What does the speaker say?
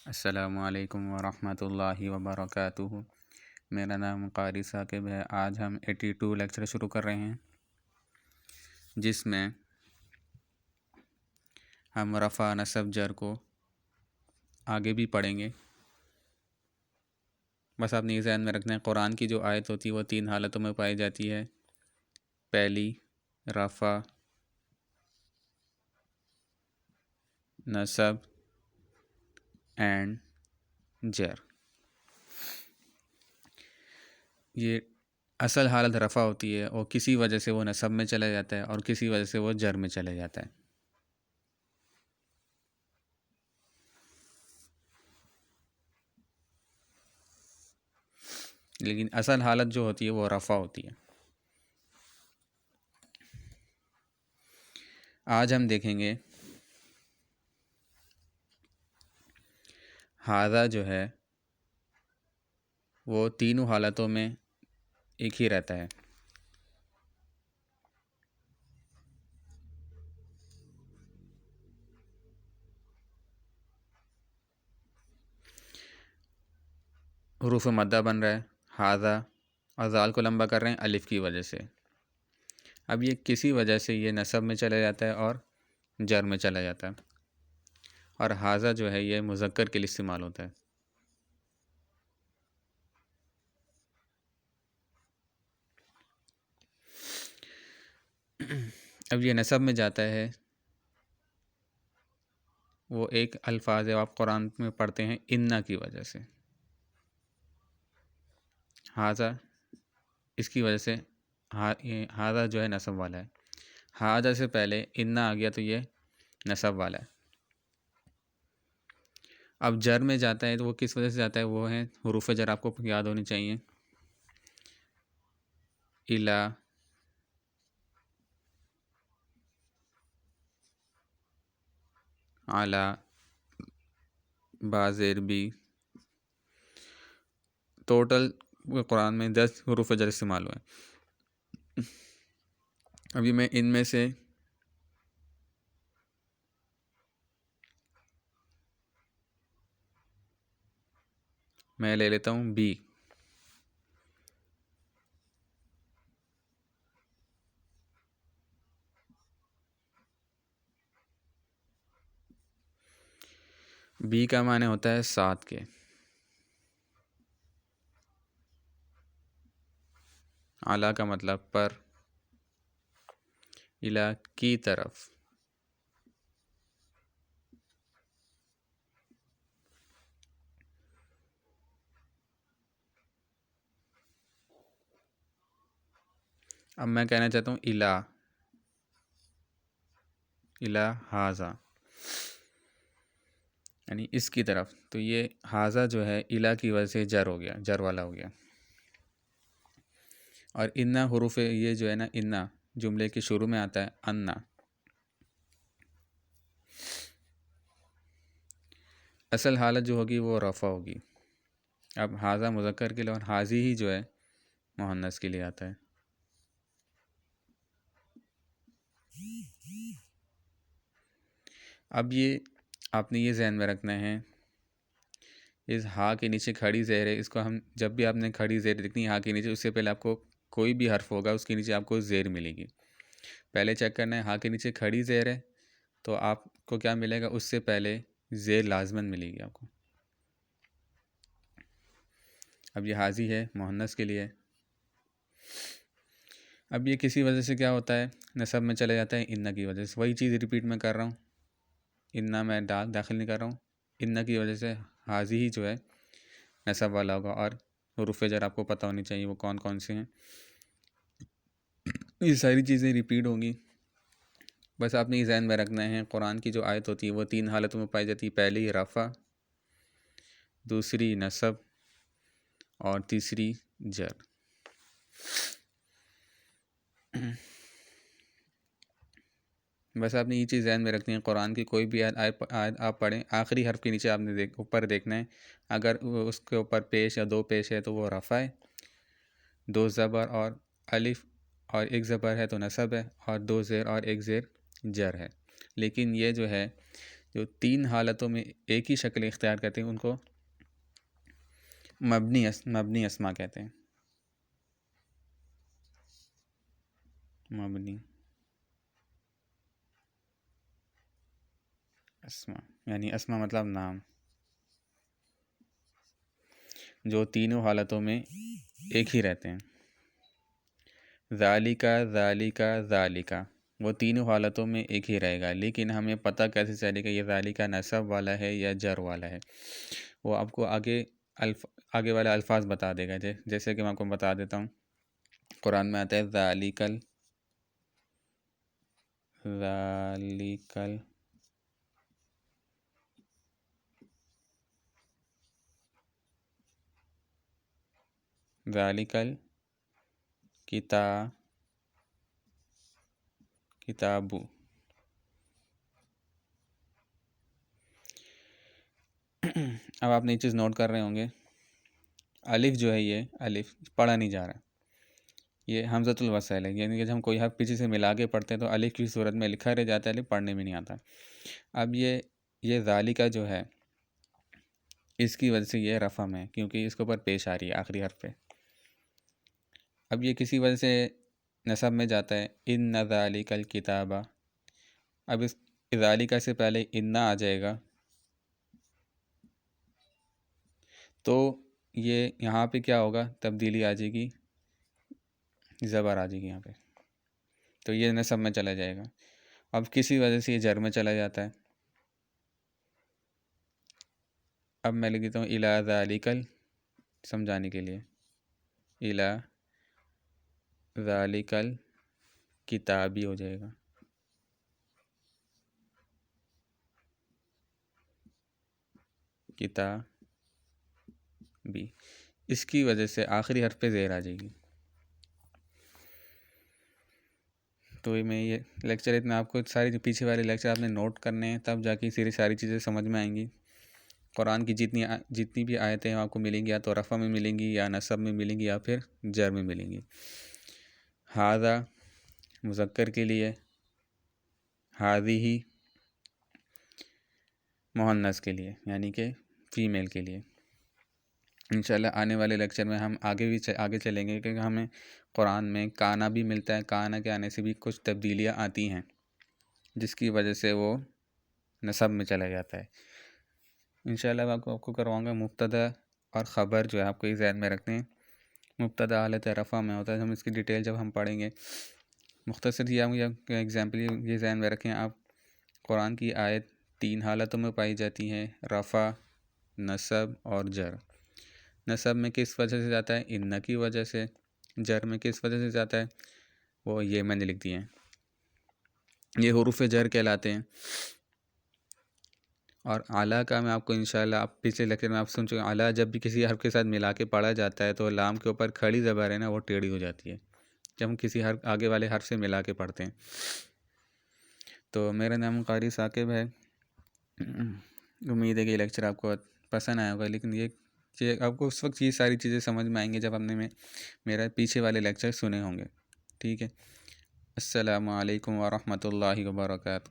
السلام علیکم ورحمۃ اللہ وبرکاتہ۔ میرا نام قاری ثاقب ہے۔ آج ہم 82 لیکچر شروع کر رہے ہیں، جس میں ہم رفع نصب جر کو آگے بھی پڑھیں گے۔ بس آپ نے یہ ذہن میں رکھنا ہے، قرآن کی جو آیت ہوتی ہے وہ 3 حالتوں میں پائی جاتی ہے۔ پہلی رفع، نصب اینڈ جر۔ یہ اصل حالت رفع ہوتی ہے اور کسی وجہ سے وہ نصب میں چلا جاتا ہے اور کسی وجہ سے وہ جر میں چلا جاتا ہے۔ لیکن اصل حالت جو ہوتی ہے وہ رفع ہوتی ہے۔ آج ہم دیکھیں گے ھذا جو ہے وہ تینوں حالتوں میں ایک ہی رہتا ہے۔ حروف مدہ بن رہا ہے ھذا، اور ذال کو لمبا کر رہے ہیں الف کی وجہ سے۔ اب یہ کسی وجہ سے یہ نصب میں چلا جاتا ہے اور جر میں چلا جاتا ہے، اور ھذا جو ہے یہ مذکر کے لیے استعمال ہوتا ہے۔ اب یہ نصب میں جاتا ہے، وہ ایک الفاظ ہے آپ قرآن میں پڑھتے ہیں انا کی وجہ سے۔ ھذا اس کی وجہ سے ھذا جو ہے نصب والا ہے۔ ھذا سے پہلے انا آ گیا تو یہ نصب والا ہے۔ اب جر میں جاتا ہے تو وہ کس وجہ سے جاتا ہے، وہ ہے حروف جر آپ کو یاد ہونی چاہیے۔ الا، علی، با زیر بی۔ ٹوٹل قرآن میں 10 حروف جر استعمال ہوئے۔ ابھی میں ان میں سے میں لے لیتا ہوں بی۔ بی کا معنی ہوتا ہے ساتھ کے۔ اعلیٰ کا مطلب پر، الا کی طرف۔ اب میں کہنا چاہتا ہوں الا ھذا، یعنی اس کی طرف، تو یہ ھذا جو ہے الا کی وجہ سے جر ہو گیا، جر والا ہو گیا۔ اور انا حروف یہ جو ہے نا، انا جملے کے شروع میں آتا ہے انا۔ اصل حالت جو ہوگی وہ رفع ہوگی۔ اب ھذا مذکر کے لیے اور حاضی ہی جو ہے مؤنث کے لیے آتا ہے۔ اب یہ آپ نے یہ ذہن میں رکھنا ہے، اس ہا کے نیچے کھڑی زیر ہے، اس کو ہم جب بھی آپ نے کھڑی زیر دیکھنی ہے ہا کے نیچے، اس سے پہلے آپ کو کوئی بھی حرف ہوگا اس کے نیچے آپ کو زیر ملے گی۔ پہلے چیک کرنا ہے ہا کے نیچے کھڑی زیر ہے تو آپ کو کیا ملے گا، اس سے پہلے زیر لازماً ملے گی آپ کو۔ اب یہ حاضی ہے مؤنث کے لیے۔ اب یہ کسی وجہ سے کیا ہوتا ہے، نصب میں چلے جاتا ہے انا کی وجہ سے۔ وہی چیز ریپیٹ میں کر رہا ہوں، انا میں داخل نہیں کر رہا ہوں، انا کی وجہ سے حاضی ہی جو ہے نصب والا ہوگا۔ اور حروف جر آپ کو پتہ ہونی چاہیے وہ کون کون سے ہیں۔ یہ ساری چیزیں ریپیٹ ہوں گی، بس آپ نے یہ ذہن میں رکھنا ہے قرآن کی جو آیت ہوتی ہے وہ 3 حالتوں میں پائی جاتی ہے۔ پہلی رفع، دوسری نصب، اور تیسری جر۔ بس آپ نے یہ چیز ذہن میں رکھنی ہے، قرآن کی کوئی بھی آیت آپ پڑھیں، آخری حرف کے نیچے آپ نے اوپر دیکھنا ہے، اگر اس کے اوپر پیش یا 2 پیش ہے تو وہ رفع ہے، 2 زبر اور الف اور 1 زبر ہے تو نصب ہے، اور 2 زیر اور 1 زیر جر ہے۔ لیکن یہ جو ہے جو 3 حالتوں میں ایک ہی شکل اختیار کرتے ہیں ان کو مبنی اسما کہتے ہیں. مبنی اسما یعنی اسما مطلب نام، جو تینوں حالتوں میں ایک ہی رہتے ہیں. ذالکا ذالکا ذالکا وہ تینوں حالتوں میں ایک ہی رہے گا، لیکن ہمیں پتہ کیسے چلے گا یہ ذالکا نصب والا ہے یا جر والا ہے؟ وہ آپ کو آگے والے الفاظ بتا دے گا. جیسے کہ میں آپ کو بتا دیتا ہوں، قرآن میں آتا ہے ذالکل کتابو. اب آپ نے یہ چیز نوٹ کر رہے ہوں گے، الف جو ہے یہ الف پڑھا نہیں جا رہا، یہ حمزۃ الوصل ہے، یعنی کہ جب ہم کوئی حرف پیچھے سے ملا کے پڑھتے ہیں تو الف کی صورت میں لکھا رہ جاتا ہے، الف پڑھنے میں نہیں آتا. اب یہ ذالکا جو ہے اس کی وجہ سے یہ رفع میں، کیونکہ اس کے اوپر پیش آ رہی ہے آخری حرف پہ. اب یہ کسی وجہ سے نصب میں جاتا ہے، ان ذالک الکتاب. اب اس ذالکا سے پہلے ان آ جائے گا تو یہ یہاں پہ کیا ہوگا، تبدیلی آ جائے گی، زبر آ جائے گی یہاں پہ، تو یہ نصب میں چلا جائے گا. اب کسی وجہ سے یہ جر میں چلا جاتا ہے. اب میں لکھ دیتا ہوں الی ذالکل، سمجھانے کے لیے، الی ذالکل کتابی ہو جائے گا. کتابی، اس کی وجہ سے آخری حرف پہ زیر آ جائے گی. تو میں یہ لیکچر اتنا آپ کو ساری جو پیچھے والے لیکچر آپ نے نوٹ کرنے ہیں، تب جا کے ساری چیزیں سمجھ میں آئیں گی. قرآن کی جتنی بھی آیتیں آپ کو ملیں گی، یا تو رفع میں ملیں گی، یا نصب میں ملیں گی، یا پھر جر میں ملیں گی. ھذا مذکر کے لیے، ھذہ مؤنث کے لیے یعنی کہ فیمیل کے لیے. انشاءاللہ آنے والے لیکچر میں ہم آگے چلیں گے، کیونکہ ہمیں قرآن میں کانا بھی ملتا ہے، کانا کے آنے سے بھی کچھ تبدیلیاں آتی ہیں جس کی وجہ سے وہ نصب میں چلا جاتا ہے. انشاءاللہ میں آپ کو کرواؤں گا مبتدا اور خبر جو ہے آپ کو یہ ذہن میں رکھتے ہیں. مبتدا حالت رفع میں ہوتا ہے، ہم اس کی ڈیٹیل جب ہم پڑھیں گے. مختصر ایگزامپل یہ ذہن میں رکھیں آپ، قرآن کی آیت 3 حالتوں میں پائی جاتی ہیں، رفع، نصب اور جر. نصب میں کس وجہ سے جاتا ہے، ان کی وجہ سے. جر میں کس وجہ سے جاتا ہے، وہ یہ میں نے لکھ دی ہیں، یہ حروف جر کہلاتے ہیں. اور اعلیٰ کا میں آپ کو انشاءاللہ آپ پچھلے لیکچر میں آپ سن چکے ہیں، اعلیٰ جب بھی کسی حرف کے ساتھ ملا کے پڑھا جاتا ہے تو لام کے اوپر کھڑی زبر ہے نا وہ ٹیڑھی ہو جاتی ہے جب ہم کسی حرف آگے والے حرف سے ملا کے پڑھتے ہیں. تو میرا نام قاری ثاقب ہے. امید ہے کہ یہ لیکچر آپ کو پسند آیا ہوگا، لیکن یہ آپ کو اس وقت یہ ساری چیزیں سمجھ میں آئیں گے جب ہم نے میرا پیچھے والے لیکچر سنے ہوں گے. ٹھیک ہے، السلام علیکم ورحمۃ اللہ وبرکاتہ.